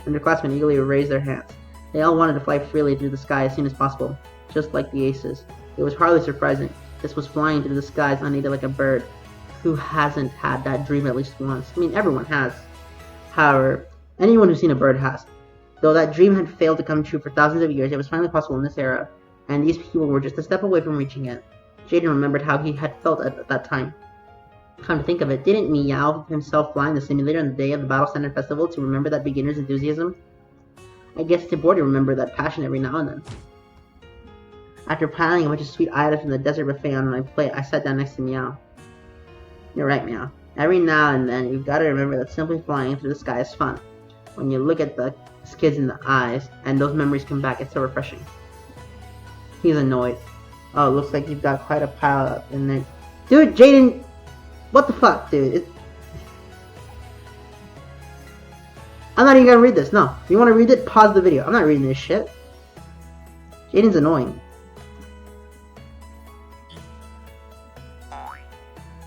Underclassmen eagerly raised their hands. They all wanted to fly freely through the sky as soon as possible, just like the aces. It was hardly surprising. This was flying through the skies unaided like a bird. Who hasn't had that dream at least once? I mean, everyone has. However, anyone who's seen a bird has. Though that dream had failed to come true for thousands of years, it was finally possible in this era, and these people were just a step away from reaching it. Jaden remembered how he had felt at that time. Come to think of it, didn't Meow himself fly in the simulator on the day of the Battle Center Festival to remember that beginner's enthusiasm? I guess it's important to remember that passion every now and then. After piling a bunch of sweet items from the desert buffet on my plate, I sat down next to Meow. You're right, Meow. Every now and then, you've got to remember that simply flying through the sky is fun. When you look at the kids in the eyes, and those memories come back, it's so refreshing. He's annoyed. Oh, looks like you've got quite a pile up in there. Dude, Jaden! What the fuck, dude? I'm not even gonna read this, no. If you wanna read it, pause the video. I'm not reading this shit. Jaden's annoying.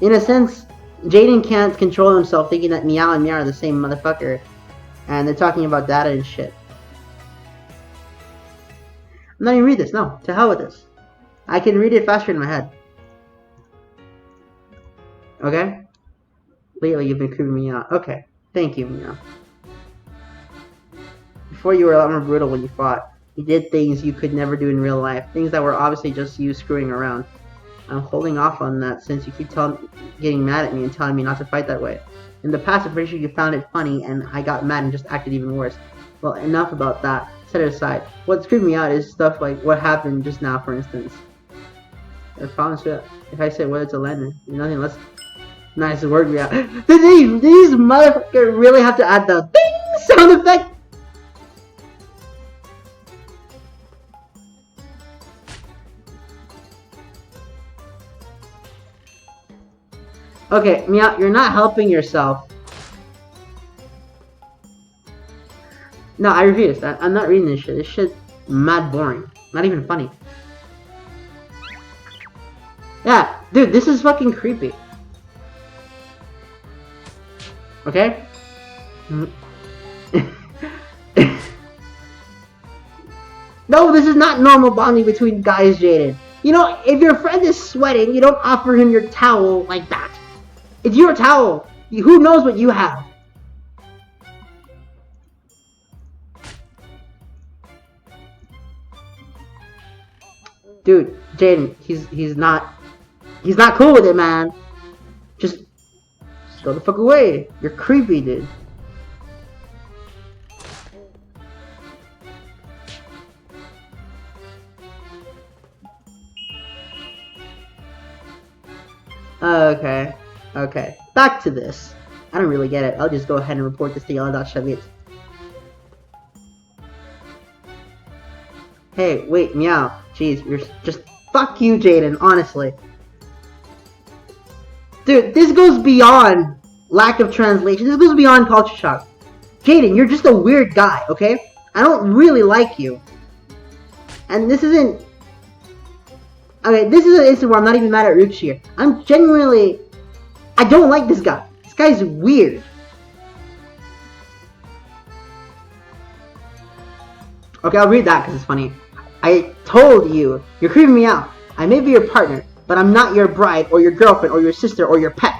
In a sense, Jaden can't control himself thinking that Meow and Meow are the same motherfucker. And they're talking about data and shit. I'm not even read this, no. To hell with this. I can read it faster in my head. Okay? Lately you've been creeping me out. Okay. Thank you, Meow. Before you were a lot more brutal when you fought. You did things you could never do in real life. Things that were obviously just you screwing around. I'm holding off on that since you keep getting mad at me and telling me not to fight that way. In the past, I'm pretty sure you found it funny and I got mad and just acted even worse. Well, enough about that. Set it aside. What's creeping me out is stuff like what happened just now, for instance. If I say whether it's a lander, nothing less nice work me out. Did these motherfuckers really have to add the ding sound effect? Okay, Meow, you're not helping yourself. No, I refuse. I'm not reading this shit. This shit's mad boring. Not even funny. Yeah, dude, this is fucking creepy. Okay? No, this is not normal bonding between guys, Jaden. You know, if your friend is sweating, you don't offer him your towel like that. It's your towel. Who knows what you have? Dude, Jaden, he's not cool with it, man. Just go the fuck away. You're creepy, dude. Okay. Back to this. I don't really get it. I'll just go ahead and report this to Yellow.Shavit. Hey, wait, Meow. Jeez, you're just... Fuck you, Jaden, honestly. Dude, this goes beyond lack of translation. This goes beyond culture shock. Jaden, you're just a weird guy, okay? I don't really like you. And this isn't... Okay, this is an instance where I'm not even mad at Ryushi here. I'm genuinely... I don't like this guy. This guy's weird. Okay, I'll read that because it's funny. I told you, you're creeping me out. I may be your partner, but I'm not your bride, or your girlfriend, or your sister, or your pet.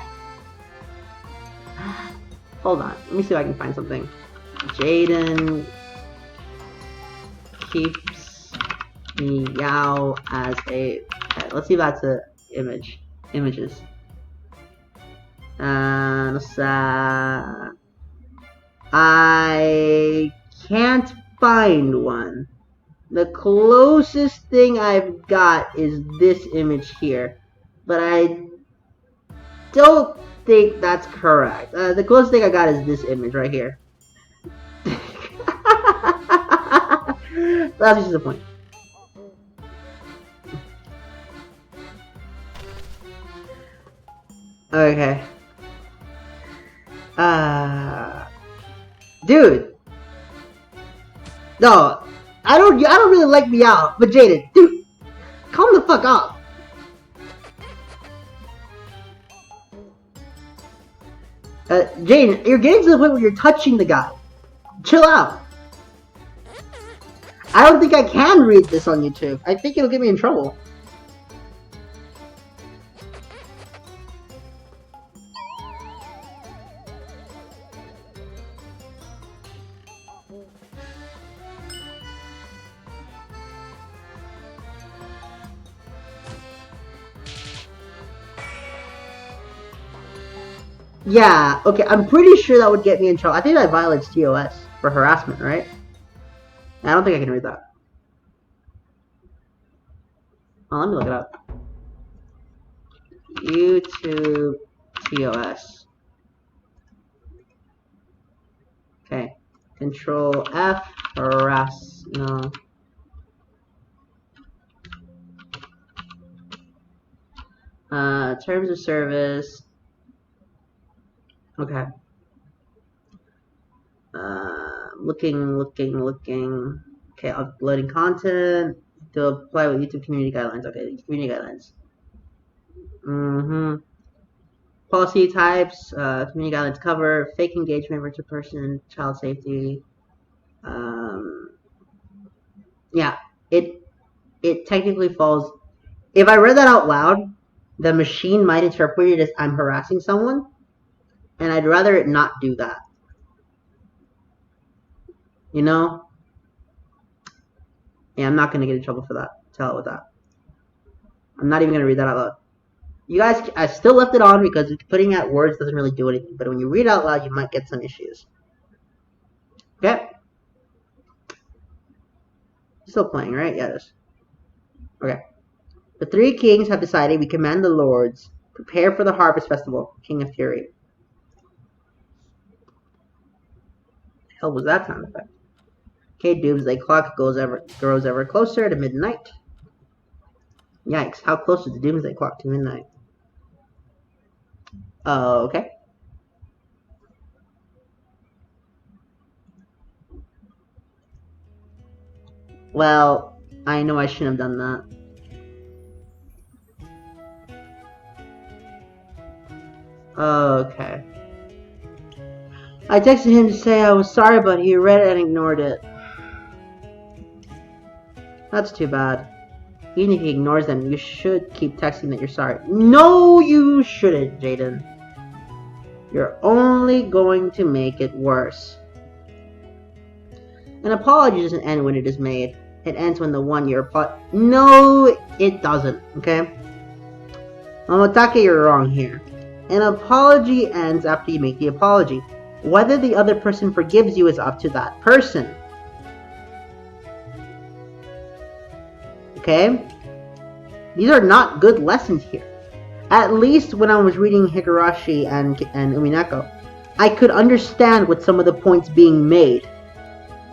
Hold on, let me see if I can find something. Jaden keeps Meow as a pet. Let's see if that's a image. Images. I can't find one. The closest thing I've got is this image here, but I don't think that's correct. The closest thing I got is this image right here. That's just the point. Okay. Dude. No, I don't really like Meow, but Jaden, dude, calm the fuck off. Jaden, you're getting to the point where you're touching the guy. Chill out. I don't think I can read this on YouTube. I think it'll get me in trouble. Yeah, okay, I'm pretty sure that would get me in trouble. I think that violates TOS for harassment, right? I don't think I can read that. Oh, let me look it up. YouTube TOS. Okay. Control F, harass, no. Terms of service. Okay. Looking. Okay, uploading content to apply with YouTube community guidelines. Okay, community guidelines. Policy types, community guidelines cover fake engagement, virtual person, child safety. Yeah, it technically falls. If I read that out loud, the machine might interpret it as I'm harassing someone, and I'd rather it not do that. You know? Yeah, I'm not gonna get in trouble for that. Tell it with that. I'm not even gonna read that out loud. You guys, I still left it on because putting out words doesn't really do anything. But when you read it out loud, you might get some issues. Okay? Still playing, right? Yeah, it is. Okay. The three kings have decided we command the lords. Prepare for the harvest festival, King of Fury. The hell was that sound effect? Okay, Doomsday Clock grows ever closer to midnight. Yikes, how close is the Doomsday Clock to midnight? Okay. Well, I know I shouldn't have done that. Okay. I texted him to say I was sorry, but he read it and ignored it. That's too bad. Even if he ignores them, you should keep texting that you're sorry. No, you shouldn't, Jaden. You're only going to make it worse. An apology doesn't end when it is made. It ends when the one you're No, it doesn't, okay? Momotake, you're wrong here. An apology ends after you make the apology. Whether the other person forgives you is up to that person. Okay? These are not good lessons here. At least when I was reading Higurashi and Umineko, I could understand what some of the points being made.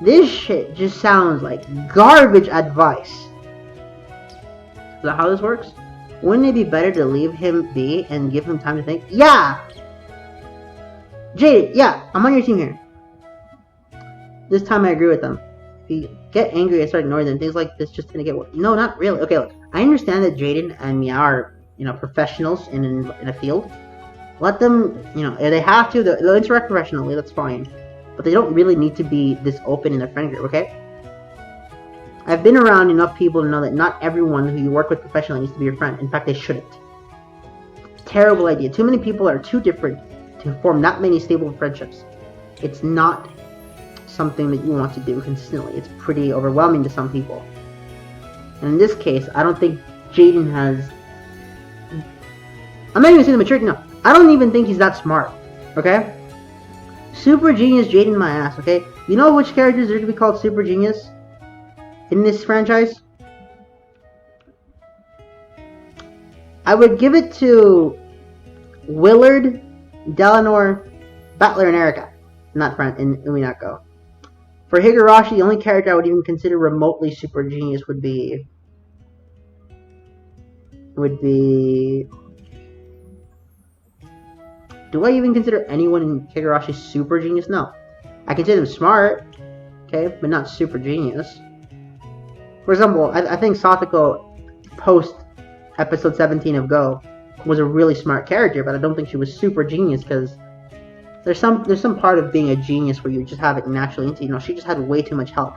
This shit just sounds like garbage advice. Is that how this works? Wouldn't it be better to leave him be and give him time to think? Yeah! Jade, yeah, I'm on your team here. This time I agree with them. If you get angry and start ignoring them, things like this just gonna get worse. No, not really. Okay, look, I understand that Jaden and Meow are, professionals in a field. Let them, if they have to, they'll interact professionally, that's fine. But they don't really need to be this open in a friend group, okay? I've been around enough people to know that not everyone who you work with professionally needs to be your friend. In fact, they shouldn't. Terrible idea. Too many people are too different to form that many stable friendships. It's not something that you want to do consistently. It's pretty overwhelming to some people. And in this case, I don't think Jaden has... I'm not even saying the maturity, no. I don't even think he's that smart. Okay? Super genius Jaden my ass, okay? You know which characters are to be called super genius in this franchise? I would give it to Willard, Delanor, Battler, and Erica. Not in Uminako. For Higurashi, the only character I would even consider remotely super genius would be do I even consider anyone in Higurashi super genius? No. I consider them smart, okay, but not super genius. For example, I think Satoko, post episode 17 of Go, was a really smart character, but I don't think she was super genius because there's some part of being a genius where you just have it naturally into you. She just had way too much help.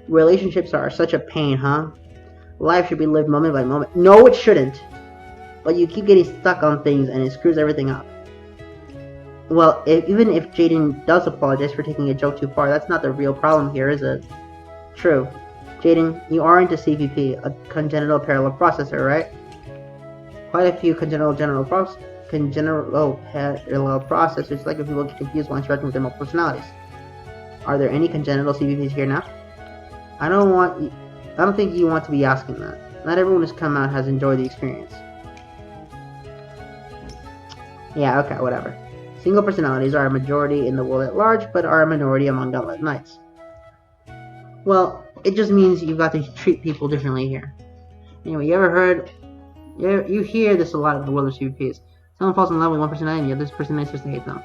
Relationships are such a pain, huh? Life should be lived moment by moment. No, it shouldn't. But you keep getting stuck on things and it screws everything up. Well, even if Jaden does apologize for taking a joke too far, that's not the real problem here, is it? True. Jaden, you aren't a CPP, a congenital parallel processor, right? Quite a few congenital parallel processors, like if people get confused while interacting with their multiple personalities. Are there any congenital CPPs here now? I don't think you want to be asking that. Not everyone who's come out has enjoyed the experience. Yeah, okay, whatever. Single personalities are a majority in the world at large, but are a minority among Gauntlet Knights. Well, it just means you've got to treat people differently here. Anyway, you hear this a lot in the world of CPPs. Someone falls in love with one personality and the other personality starts to hate them.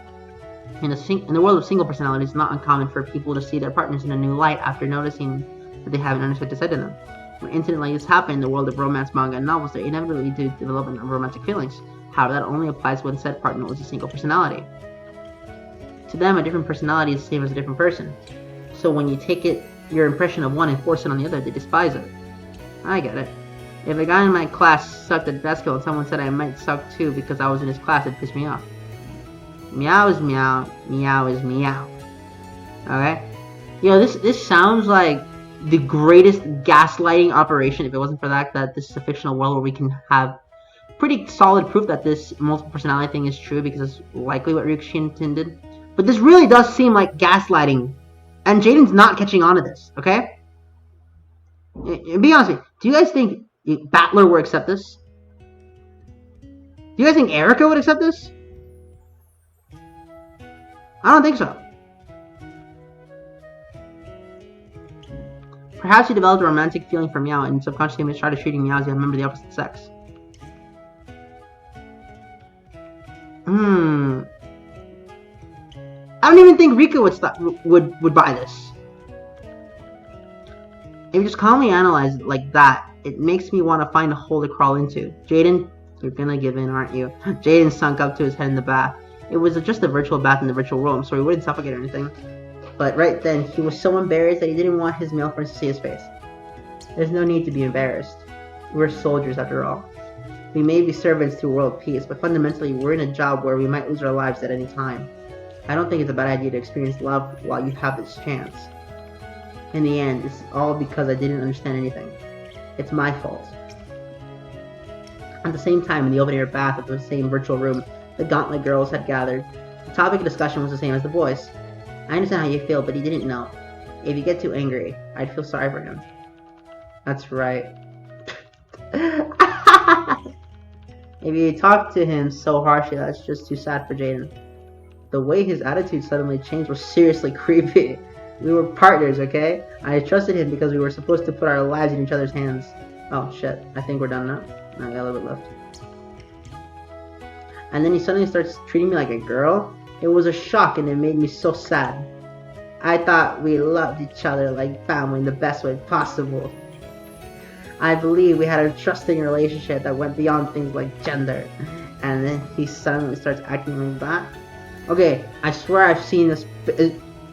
In the world of single personalities, it's not uncommon for people to see their partners in a new light after noticing that they haven't understood to say to them. When incidents like this happen in the world of romance manga and novels, they inevitably do development of romantic feelings. However, that only applies when said partner is a single personality. To them, a different personality is the same as a different person. So when you take your impression of one and force it on the other, they despise it. I get it. If a guy in my class sucked at basketball and someone said I might suck too because I was in his class, it'd piss me off. Meow is meow, meow is meow. Okay? This sounds like the greatest gaslighting operation if it wasn't for that this is a fictional world where we can have pretty solid proof that this multiple personality thing is true because it's likely what Ryukishi intended. But this really does seem like gaslighting. And Jaden's not catching on to this, okay? Be honest with me. Do you guys think Battler would accept this? Do you guys think Erica would accept this? I don't think so. Perhaps you developed a romantic feeling for Meow and subconsciously started treating Meow as a member of the opposite sex. I don't even think Rika would buy this. If you just calmly analyze it like that, it makes me want to find a hole to crawl into. Jaden, you're gonna give in, aren't you? Jaden sunk up to his head in the bath. It was just a virtual bath in the virtual room, so he wouldn't suffocate or anything. But right then, he was so embarrassed that he didn't want his male friends to see his face. There's no need to be embarrassed. We're soldiers after all. We may be servants to world peace, but fundamentally we're in a job where we might lose our lives at any time. I don't think it's a bad idea to experience love while you have this chance. In the end, it's all because I didn't understand anything. It's my fault. At the same time, in the open-air bath of the same virtual room, the Gauntlet girls had gathered. The topic of discussion was the same as the boys. I understand how you feel, but he didn't know. If you get too angry, I'd feel sorry for him. That's right. If you talk to him so harshly, that's just too sad for Jaden. The way his attitude suddenly changed was seriously creepy. We were partners, okay? I trusted him because we were supposed to put our lives in each other's hands. Oh shit, I think we're done now. No, I got a little bit left. And then he suddenly starts treating me like a girl. It was a shock and it made me so sad. I thought we loved each other like family in the best way possible. I believe we had a trusting relationship that went beyond things like gender. And then he suddenly starts acting like that. Okay, I swear I've seen this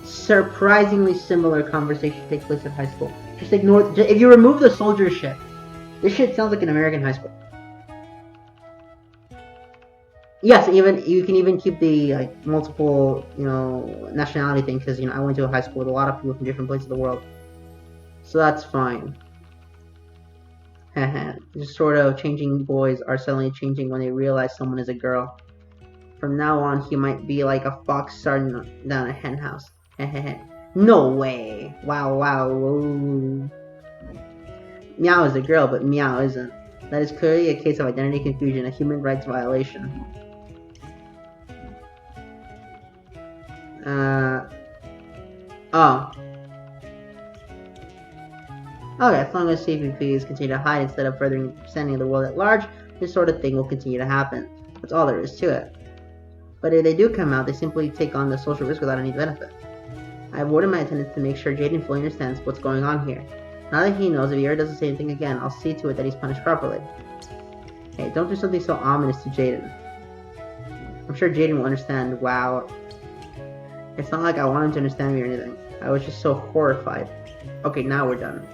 surprisingly similar conversation take place in high school. Just ignore, if you remove the soldier shit, this shit sounds like an American high school. Yes, you can even keep the multiple, nationality thing because I went to a high school with a lot of people from different places of the world, so that's fine. Just sort of changing boys are suddenly changing when they realize someone is a girl. From now on, he might be like a fox starting down a hen house. No way. Wow, wow. Whoa. Meow is a girl, but Meow isn't. That is clearly a case of identity confusion, a human rights violation. Oh. Okay, as long as CPPs continue to hide instead of furthering understanding of the world at large, this sort of thing will continue to happen. That's all there is to it. But if they do come out, they simply take on the social risk without any benefit. I have ordered my attendants to make sure Jaden fully understands what's going on here. Now that he knows, if he ever does the same thing again, I'll see to it that he's punished properly. Hey, don't do something so ominous to Jaden. I'm sure Jaden will understand. Wow. It's not like I want him to understand me or anything. I was just so horrified. Okay, now we're done.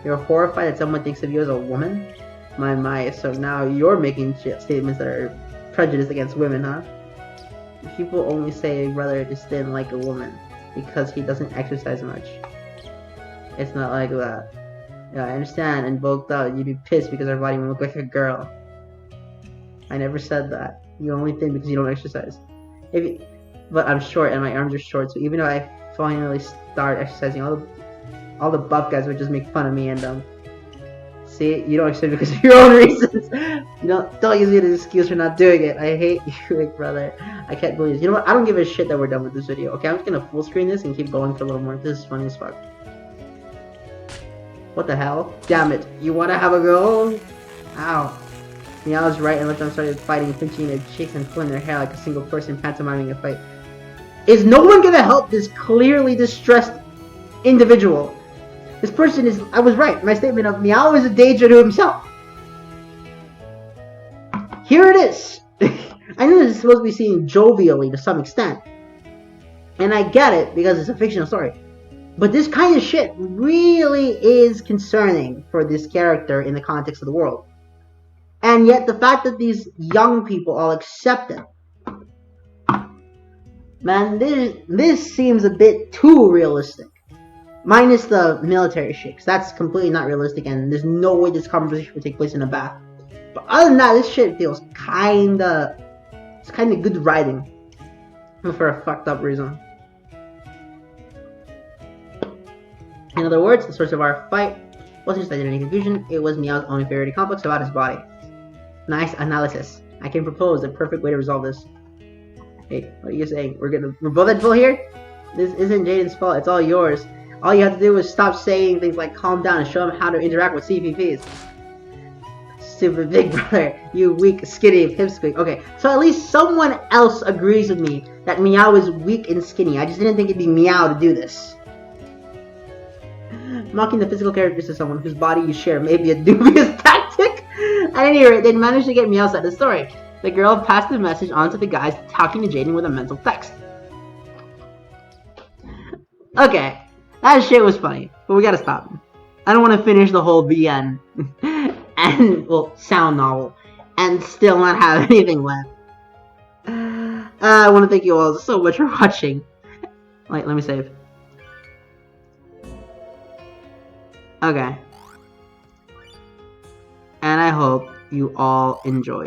You're horrified that someone thinks of you as a woman? My, so now you're making statements that are prejudiced against women, huh? People only say brother just didn't like a woman because he doesn't exercise much. It's not like that. Yeah, I understand, and bulked out, you'd be pissed because our body would look like a girl. I never said that. You only think because you don't exercise. But I'm short and my arms are short, so even if I finally start exercising, all the buff guys would just make fun of me and see, you don't exercise because of your own reasons. Don't use me as an excuse for not doing it. I hate you, big brother. I can't believe this. You know what? I don't give a shit that we're done with this video. Okay, I'm just gonna full screen this and keep going for a little more. This is funny as fuck. What the hell? Damn it. You wanna have a go? Ow. Meow's right and left arm started fighting, pinching their cheeks and pulling their hair like a single person pantomiming a fight. Is no one gonna help this clearly distressed individual? This person is... I was right. My statement of Meow is a danger to himself. Here it is. I know this is supposed to be seen jovially to some extent. And I get it because it's a fictional story. But this kind of shit really is concerning for this character in the context of the world. And yet the fact that these young people all accept it. Man, this seems a bit too realistic. Minus the military shit, because that's completely not realistic and there's no way this conversation would take place in a bath. But other than that, this shit feels kinda... It's kinda good writing. For a fucked up reason. In other words, the source of our fight wasn't just identity confusion, it was Meow's own inferiority complex about his body. Nice analysis. I can propose the perfect way to resolve this. Hey, what are you saying? We're both at full here? This isn't Jaden's fault, it's all yours. All you have to do is stop saying things like calm down and show him how to interact with CPPs. Stupid big brother, you weak, skinny pipsqueak. Okay, so at least someone else agrees with me that Meow is weak and skinny. I just didn't think it'd be Meow to do this. Mocking the physical characteristics of someone whose body you share may be a dubious tactic. At any rate, they managed to get Meow's side of the story. The girl passed the message on to the guys talking to Jaden with a mental text. Okay, that shit was funny, but we gotta stop. I don't want to finish the whole BN and, well, sound novel and still not have anything left. I want to thank you all so much for watching. Wait, let me save. Okay. And I hope you all enjoy.